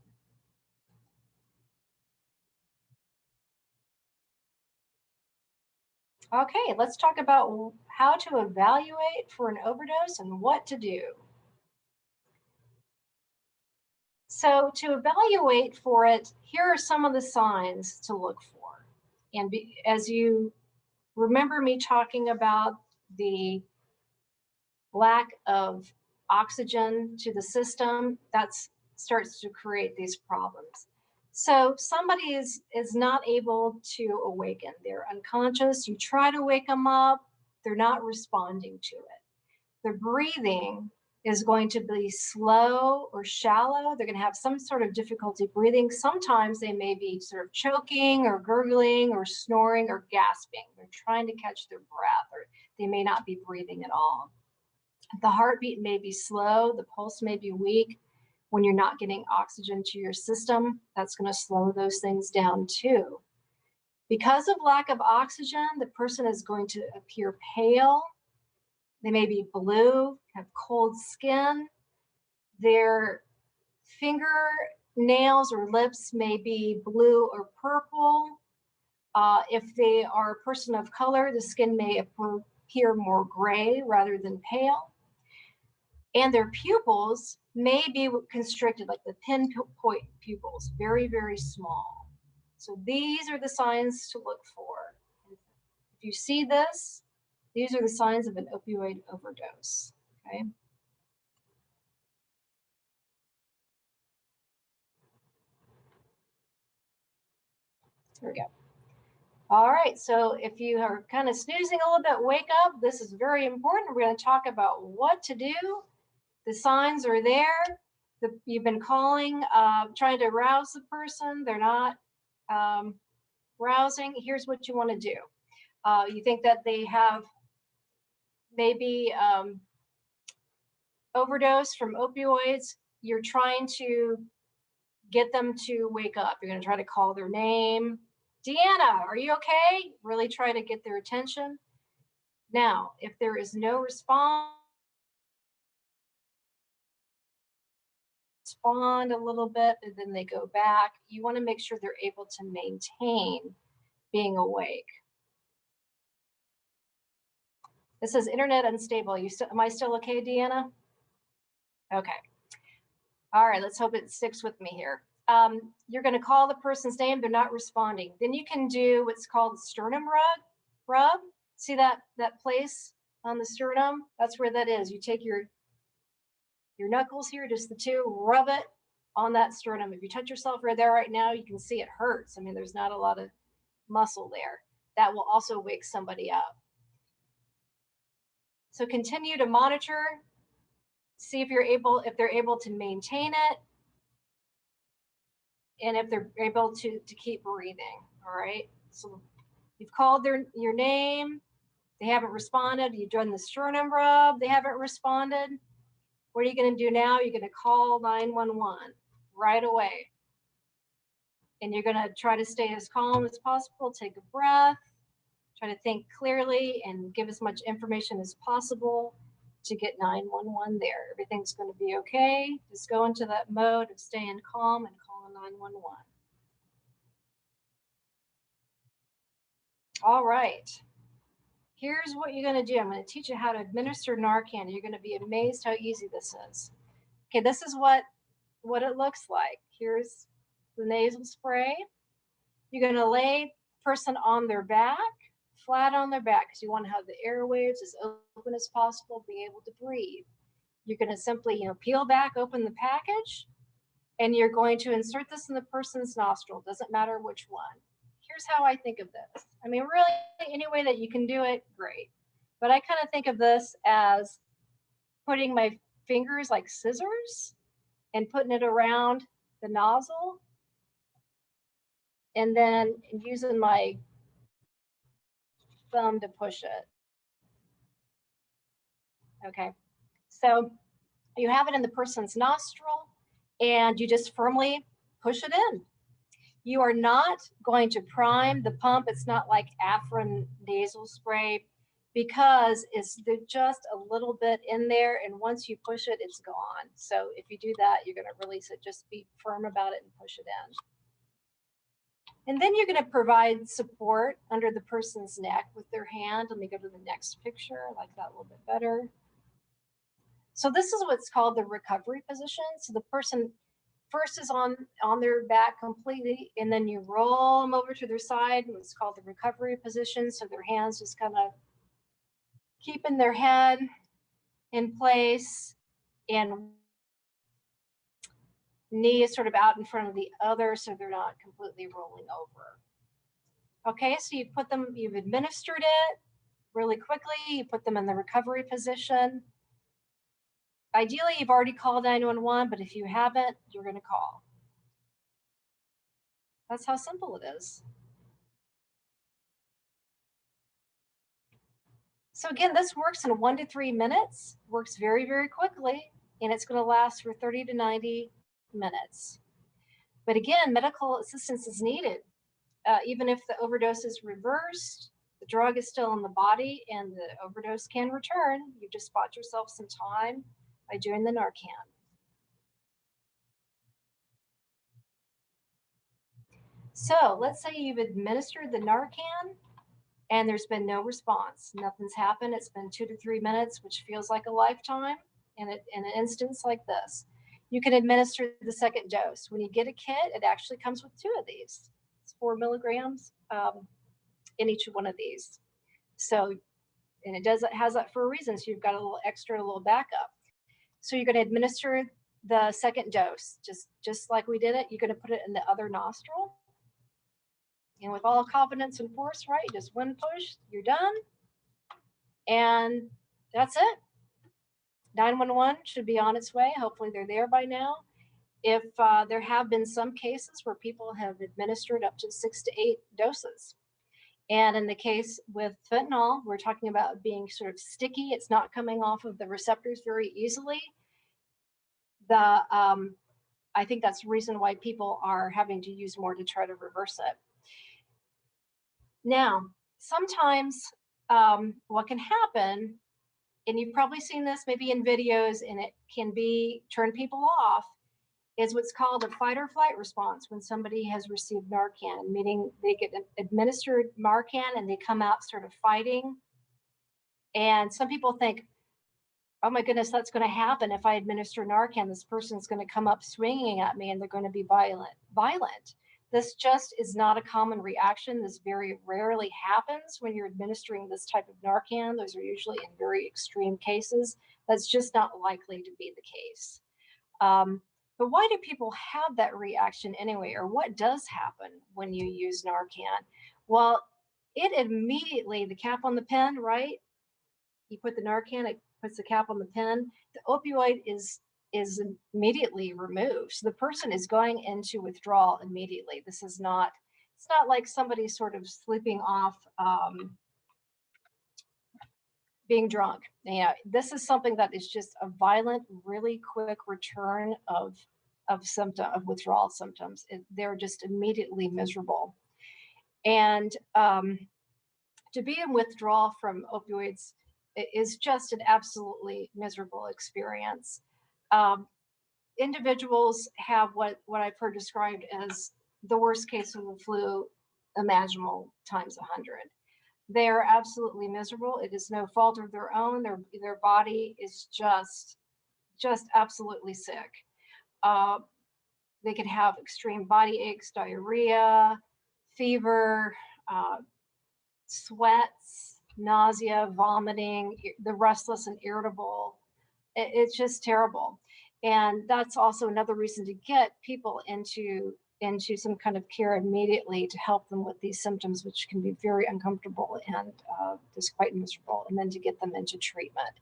Okay, let's talk about how to evaluate for an overdose and what to do. So to evaluate for it, here are some of the signs to look for. And as you remember me talking about the lack of oxygen to the system, that starts to create these problems. So somebody is not able to awaken. They're unconscious. You try to wake them up. They're not responding to it. Their breathing is going to be slow or shallow. They're going to have some sort of difficulty breathing. Sometimes they may be sort of choking or gurgling or snoring or gasping. They're trying to catch their breath, or they may not be breathing at all. The heartbeat may be slow. The pulse may be weak. When you're not getting oxygen to your system, that's going to slow those things down too. Because of lack of oxygen, the person is going to appear pale. They may be blue, have cold skin. Their fingernails or lips may be blue or purple. If they are a person of color, the skin may appear more gray rather than pale. And their pupils may be constricted, like the pinpoint pupils, very, very small. So these are the signs to look for. If you see this, these are the signs of an opioid overdose, okay? There we go. All right, so if you are kind of snoozing a little bit, wake up. This is very important. We're going to talk about what to do. The signs are there. You've been calling, trying to rouse the person. They're not rousing. Here's what you want to do. You think that they have maybe overdose from opioids. You're trying to get them to wake up. You're going to try to call their name. Deanna, are you okay? Really try to get their attention. Now, if there is no response, respond a little bit, and then they go back. You want to make sure they're able to maintain being awake. This says internet unstable. Am I still okay, Deanna? Okay. All right, let's hope it sticks with me here. You're going to call the person's name. They're not responding. Then you can do what's called sternum rub. See that place on the sternum? That's where that is. You take your knuckles here, just the two, rub it on that sternum. If you touch yourself right there right now, you can see it hurts. I mean, there's not a lot of muscle there. That will also wake somebody up. So continue to monitor, see if they're able to maintain it, and if they're able to keep breathing. All right. So you've called your name, they haven't responded. You've done the sternum rub, they haven't responded. What are you going to do now? You're going to call 911 right away. And you're going to try to stay as calm as possible, take a breath, try to think clearly, and give as much information as possible to get 911 there. Everything's going to be okay. Just go into that mode of staying calm and call 911. All right. Here's what you're going to do. I'm going to teach you how to administer NARCAN. You're going to be amazed how easy this is. Okay, this is what it looks like. Here's the nasal spray. You're going to lay the person on their back, flat on their back, because you want to have the airwaves as open as possible, be able to breathe. You're going to simply, peel back, open the package, and you're going to insert this in the person's nostril. Doesn't matter which one. Here's how I think of this. I mean, really, any way that you can do it, great. But I kind of think of this as putting my fingers like scissors and putting it around the nozzle, and then using my thumb to push it. Okay, so you have it in the person's nostril and you just firmly push it in. You are not going to prime the pump. It's not like Afrin nasal spray, because it's just a little bit in there, and once you push it, it's gone. So if you do that, you're going to release it. Just be firm about it and push it in. And then you're going to provide support under the person's neck with their hand. Let me go to the next picture. I like that a little bit better. So this is what's called the recovery position. So the person first is on their back completely, and then you roll them over to their side, what's called the recovery position. So their hands just kind of keeping their head in place, and knee is sort of out in front of the other, so they're not completely rolling over. Okay, so you've administered it really quickly, you put them in the recovery position. Ideally, you've already called 911, but if you haven't, you're going to call. That's how simple it is. So again, this works in 1 to 3 minutes, works very, very quickly, and it's going to last for 30 to 90 minutes. But again, medical assistance is needed. Even if the overdose is reversed, the drug is still in the body and the overdose can return. You just bought yourself some time by doing the NARCAN. So let's say you've administered the NARCAN and there's been no response. Nothing's happened. It's been 2 to 3 minutes, which feels like a lifetime in an instance like this. You can administer the second dose. When you get a kit, it actually comes with 2 of these. It's 4 milligrams in each one of these. So, and it has that for a reason. So you've got a little extra, a little backup. So you're going to administer the second dose, just like we did it. You're going to put it in the other nostril. And with all confidence and force, right? Just one push, you're done. And that's it. 911 should be on its way. Hopefully they're there by now. If there have been some cases where people have administered up to 6 to 8 doses. And in the case with fentanyl, we're talking about being sort of sticky. It's not coming off of the receptors very easily. I think that's the reason why people are having to use more to try to reverse it. Now, sometimes what can happen, and you've probably seen this maybe in videos, and it can turn people off, is what's called a fight or flight response when somebody has received NARCAN, meaning they get administered NARCAN and they come out sort of fighting. And some people think, oh my goodness, that's going to happen if I administer NARCAN. This person's going to come up swinging at me and they're going to be violent. This just is not a common reaction. This very rarely happens when you're administering this type of NARCAN. Those are usually in very extreme cases. That's just not likely to be the case. But why do people have that reaction anyway? Or what does happen when you use NARCAN? Well, it immediately, the cap on the pen, right? You put the NARCAN, it puts the cap on the pen. The opioid is immediately removed. So the person is going into withdrawal immediately. This is not, it's not like somebody sort of sleeping off being drunk. You know, this is something that is just a violent, really quick return of withdrawal symptoms. They're just immediately miserable. And to be in withdrawal from opioids is just an absolutely miserable experience. Individuals have what I've heard described as the worst case of the flu imaginable times 100. They're absolutely miserable. It is no fault of their own. Their body is just absolutely sick. They could have extreme body aches, diarrhea, fever, sweats, nausea, vomiting, the restless and irritable. It's just terrible. And that's also another reason to get people into some kind of care immediately to help them with these symptoms, which can be very uncomfortable and just quite miserable, and then to get them into treatment.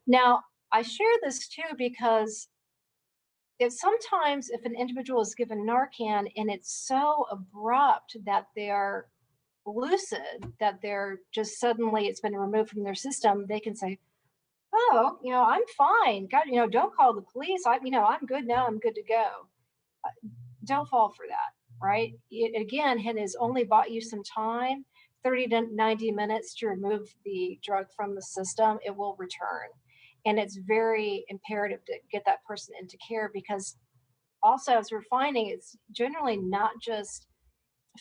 Now, I share this too because sometimes if an individual is given Narcan and it's so abrupt that they're lucid, that they're just suddenly it's been removed from their system, they can say, oh, I'm fine. God, don't call the police. I'm good now. I'm good to go. Don't fall for that, right? It again has only bought you some time, 30 to 90 minutes to remove the drug from the system. It will return. And it's very imperative to get that person into care, because also, as we're finding, it's generally not just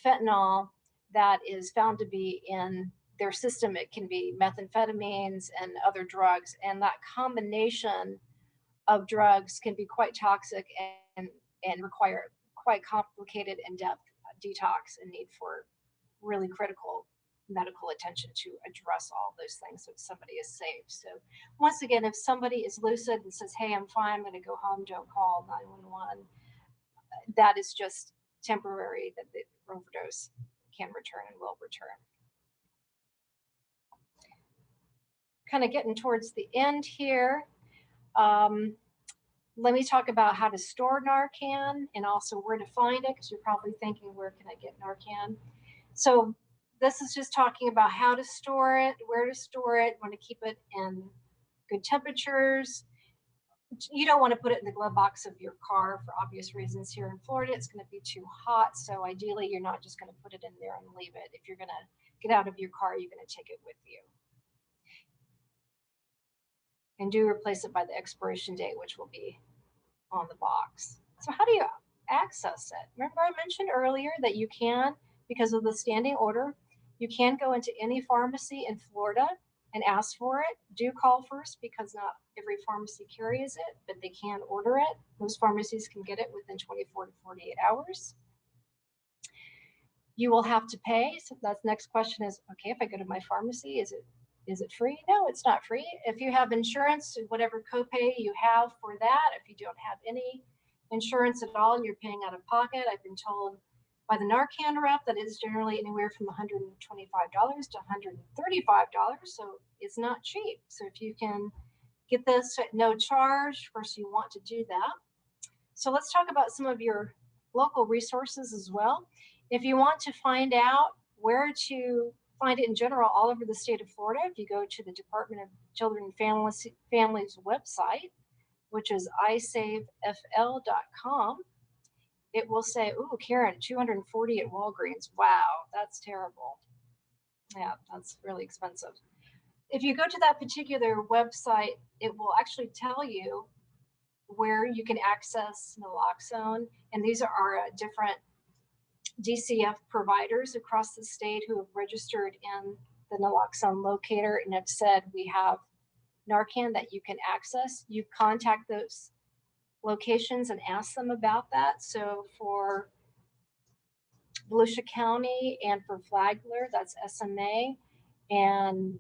fentanyl that is found to be in their system. It can be methamphetamines and other drugs. And that combination of drugs can be quite toxic and require quite complicated in-depth detox and need for really critical medical attention to address all those things so somebody is safe. So once again, if somebody is lucid and says, hey, I'm fine, I'm going to go home, don't call 911, that is just temporary, that the overdose can return and will return. Kind of getting towards the end here. Let me talk about how to store Narcan and also where to find it, because you're probably thinking, where can I get Narcan? So this is just talking about how to store it, where to store it. You want to keep it in good temperatures. You don't want to put it in the glove box of your car for obvious reasons. Here in Florida, it's going to be too hot. So ideally, you're not just going to put it in there and leave it. If you're going to get out of your car, you're going to take it with you. And do replace it by the expiration date, which will be on the box. So how do you access it? Remember I mentioned earlier that you can, because of the standing order, you can go into any pharmacy in Florida and ask for it. Do call first, because not every pharmacy carries it, but they can order it. Most pharmacies can get it within 24 to 48 hours. You will have to pay. So that's the next question is, okay, if I go to my pharmacy, is it free? No, it's not free. If you have insurance, whatever copay you have for that, if you don't have any insurance at all and you're paying out of pocket, I've been told by the NARCAN rep that it's generally anywhere from $125 to $135. So it's not cheap. So if you can get this at no charge, of course, you want to do that. So let's talk about some of your local resources as well. If you want to find out where to find it in general all over the state of Florida, if you go to the Department of Children and Families website, which is isavefl.com, it will say, ooh, Karen, 240 at Walgreens. Wow, that's terrible. Yeah, that's really expensive. If you go to that particular website, it will actually tell you where you can access Naloxone. And these are different DCF providers across the state who have registered in the Naloxone locator and have said, we have Narcan that you can access. You contact those locations and ask them about that. So for Volusia County and for Flagler, that's SMA. And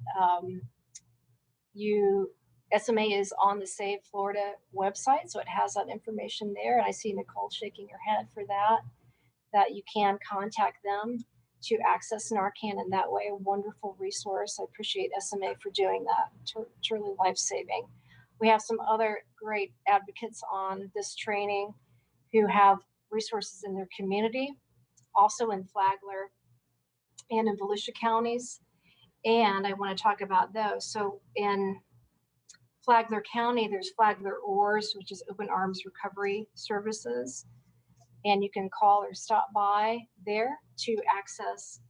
SMA is on the Save Florida website, so it has that information there. And I see Nicole shaking her head for that you can contact them to access Narcan in that way. A wonderful resource. I appreciate SMA for doing that. Truly life-saving. We have some other great advocates on this training who have resources in their community, also in Flagler and in Volusia counties. And I want to talk about those. So in Flagler County, there's Flagler OARS, which is Open Arms Recovery Services. And you can call or stop by there to access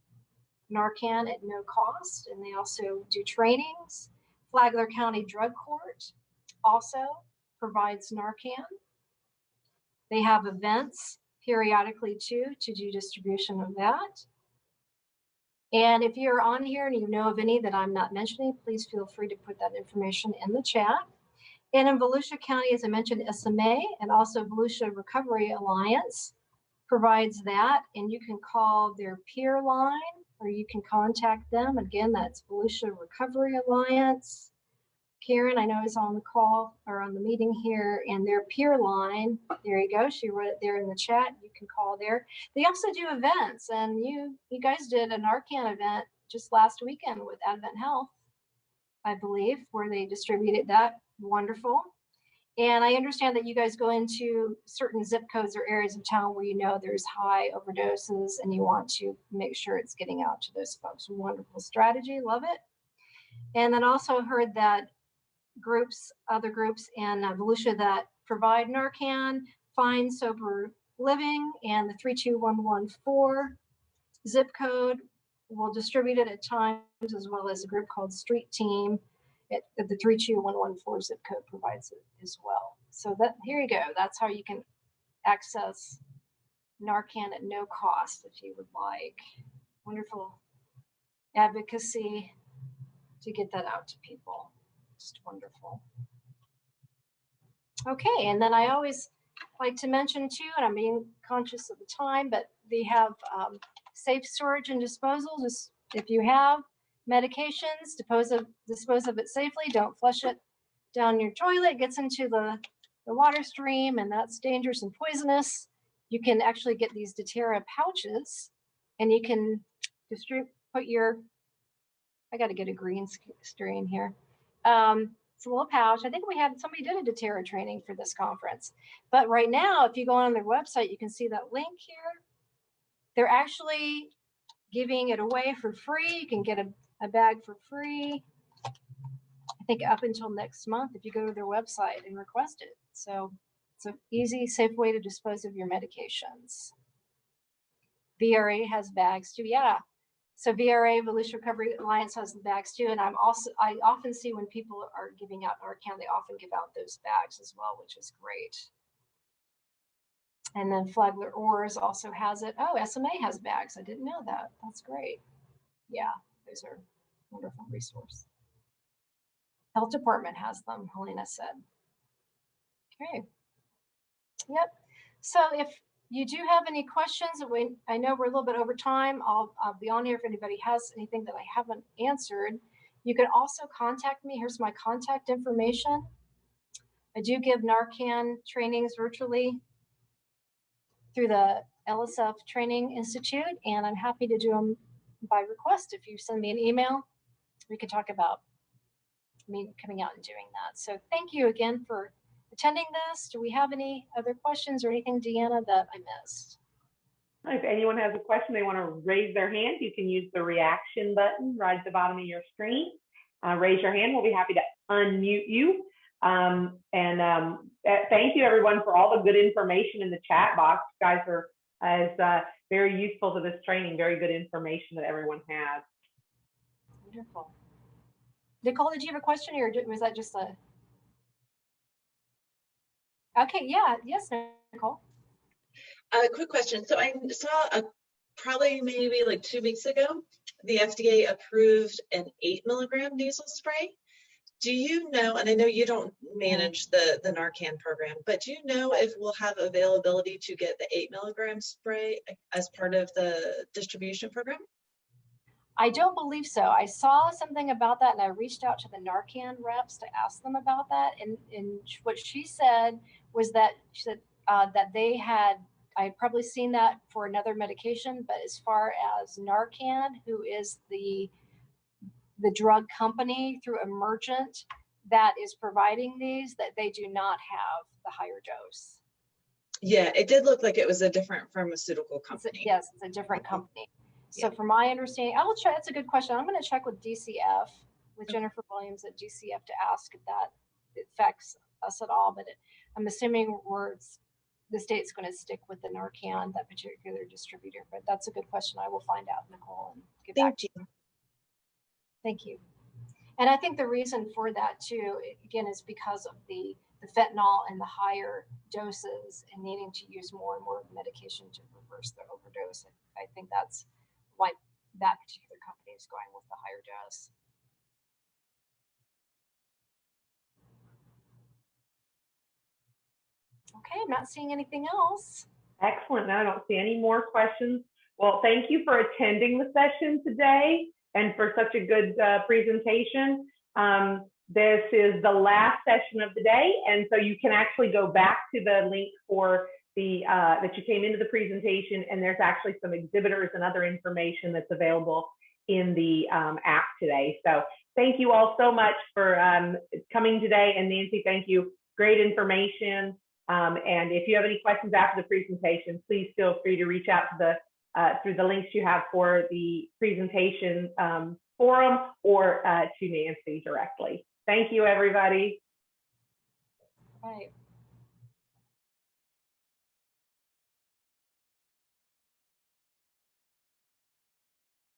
Narcan at no cost. And they also do trainings. Flagler County Drug Court also provides Narcan. They have events periodically too to do distribution of that. And if you're on here and you know of any that I'm not mentioning, please feel free to put that information in the chat. And in Volusia County, as I mentioned, SMA and also Volusia Recovery Alliance provides that. And you can call their peer line or you can contact them. Again, that's Volusia Recovery Alliance. Karen, I know, is on the call or on the meeting here, and their peer line, there you go. She wrote it there in the chat. You can call there. They also do events, and you guys did a NARCAN event just last weekend with Advent Health, I believe, where they distributed that Wonderful. And I understand that you guys go into certain zip codes or areas of town where you know there's high overdoses and you want to make sure it's getting out to those folks. Wonderful strategy, love it. And then also heard that other groups in Volusia that provide NARCAN, find sober living, and the 32114 zip code will distribute it at times, as well as a group called Street Team. The 32114 zip code provides it as well. So that here you go. That's how you can access NARCAN at no cost if you would like. Wonderful advocacy to get that out to people. Just wonderful. Okay, and then I always like to mention too, and I'm being conscious of the time, but they have safe storage and disposal. Just if you have medications, dispose of it safely. Don't flush it down your toilet. It gets into the water stream, and that's dangerous and poisonous. You can actually get these Deterra pouches, and you can put your. I got to get a green screen here. It's a little pouch. I think somebody did a Deterra training for this conference. But right now, if you go on their website, you can see that link here. They're actually giving it away for free. You can get a bag for free, I think up until next month if you go to their website and request it. So it's an easy, safe way to dispose of your medications. VRA has bags too. Yeah. So VRA, Volusia Recovery Alliance, has the bags too. And I often see when people are giving out NARCAN, they often give out those bags as well, which is great. And then Flagler Oars also has it. Oh, SMA has bags. I didn't know that. That's great. Yeah, those are wonderful resource. Health Department has them, Helena said. Okay. Yep. So if you do have any questions, I know we're a little bit over time. I'll be on here if anybody has anything that I haven't answered. You can also contact me. Here's my contact information. I do give NARCAN trainings virtually through the LSF Training Institute, and I'm happy to do them by request. If you send me an email, we can talk about me coming out and doing that. So thank you again for attending this. Do we have any other questions or anything, Deanna, that I missed? If anyone has a question, they want to raise their hand, you can use the reaction button right at the bottom of your screen. Raise your hand. We'll be happy to unmute you. Thank you, everyone, for all the good information in the chat box. You guys are very useful to this training. Very good information that everyone has. Wonderful. Nicole, did you have a question, or was that just a? Okay, yeah, yes, Nicole. Quick question. So I saw probably maybe like 2 weeks ago, the FDA approved an 8 milligram nasal spray. Do you know, and I know you don't manage the NARCAN program, but do you know if we'll have availability to get the 8 milligram spray as part of the distribution program? I don't believe so. I saw something about that, and I reached out to the NARCAN reps to ask them about that. And what she said was that that they had, I had probably seen that for another medication, but as far as NARCAN, who is the drug company through Emergent that is providing these, that they do not have the higher dose. Yeah, it did look like it was a different pharmaceutical company. Yes, it's a different company. So from my understanding, I will check. That's a good question. I'm going to check with DCF, with Jennifer Williams at DCF, to ask if that affects us at all. But I'm assuming the state's going to stick with the NARCAN, that particular distributor. But that's a good question. I will find out, Nicole, and get back to you. Thank you. And I think the reason for that too, again, is because of the fentanyl and the higher doses and needing to use more and more medication to reverse the overdose. I think that's why that particular company is going with the higher dose. Okay, I'm not seeing anything else. Excellent. No, I don't see any more questions. Well, thank you for attending the session today and for such a good presentation. This is the last session of the day, and so you can actually go back to the link for the that you came into the presentation, and there's actually some exhibitors and other information that's available in the app today. So thank you all so much for coming today. And Nancy, thank you. Great information. And if you have any questions after the presentation, please feel free to reach out to the through the links you have for the presentation forum or to Nancy directly. Thank you, everybody. Right.